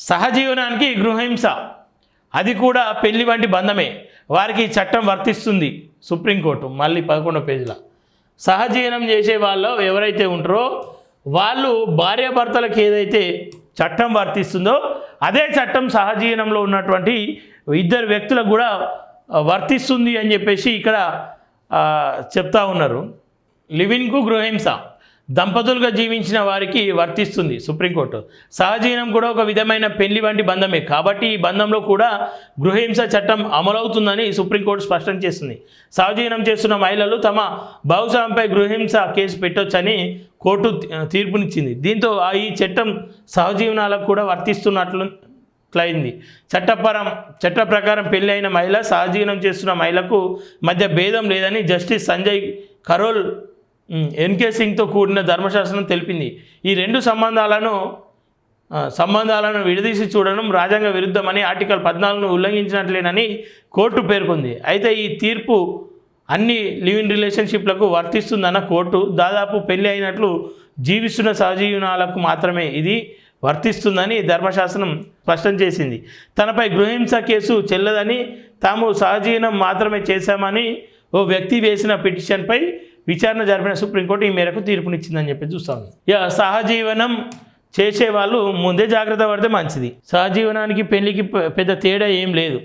సహజీవనానికి గృహహింస అది కూడా పెళ్లి వంటి బంధమే, వారికి ఈ చట్టం వర్తిస్తుంది. సుప్రీంకోర్టు మళ్ళీ 11వ పేజీలో సహజీవనం చేసే వాళ్ళు ఎవరైతే ఉంటారో వాళ్ళు భార్యాభర్తలకు ఏదైతే చట్టం వర్తిస్తుందో అదే చట్టం సహజీవనంలో ఉన్నటువంటి ఇద్దరు వ్యక్తులకు కూడా వర్తిస్తుంది అని చెప్పేసి ఇక్కడ చెప్తా ఉన్నారు. లివింగ్కు గృహహింస దంపతులుగా జీవించిన వారికి వర్తిస్తుంది సుప్రీంకోర్టు. సహజీవనం కూడా ఒక విధమైన పెళ్లి వంటి బంధమే కాబట్టి ఈ బంధంలో కూడా గృహహింస చట్టం అమలవుతుందని సుప్రీంకోర్టు స్పష్టం చేస్తుంది. సహజీవనం చేస్తున్న మహిళలు తమ భాగస్వామిపై గృహహింస కేసు పెట్టొచ్చని కోర్టు తీర్పునిచ్చింది. దీంతో ఈ చట్టం సహజీవనాలకు కూడా వర్తిస్తున్నట్లయింది. చట్ట ప్రకారం పెళ్లి అయిన మహిళ సహజీవనం చేస్తున్న మహిళకు మధ్య భేదం లేదని జస్టిస్ సంజయ్ కరోల్ ఎన్కే సింగ్తో కూడిన ధర్మశాస్త్రం తెలిపింది. ఈ రెండు సంబంధాలను విడదీసి చూడడం రాజ్యాంగ విరుద్ధమని ఆర్టికల్ 14ను ఉల్లంఘించినట్లేనని కోర్టు పేర్కొంది. అయితే ఈ తీర్పు అన్ని లివ్ ఇన్ రిలేషన్షిప్లకు వర్తిస్తుందన్న కోర్టు దాదాపు పెళ్లి అయినట్లు జీవిస్తున్న సహజీవనాలకు మాత్రమే ఇది వర్తిస్తుందని ధర్మశాస్త్రం స్పష్టం చేసింది. తనపై గృహహింస కేసు చెల్లదని తాము సహజీవనం మాత్రమే చేశామని ఓ వ్యక్తి వేసిన పిటిషన్పై విచారణ జరిపిన సుప్రీంకోర్టు ఈ మేరకు తీర్పునిచ్చిందని చెప్పి చూస్తాం. సహజీవనం చేసేవాళ్ళు ముందే జాగ్రత్త పడితే మంచిది. సహజీవనానికి పెళ్లికి పెద్ద తేడా ఏం లేదు.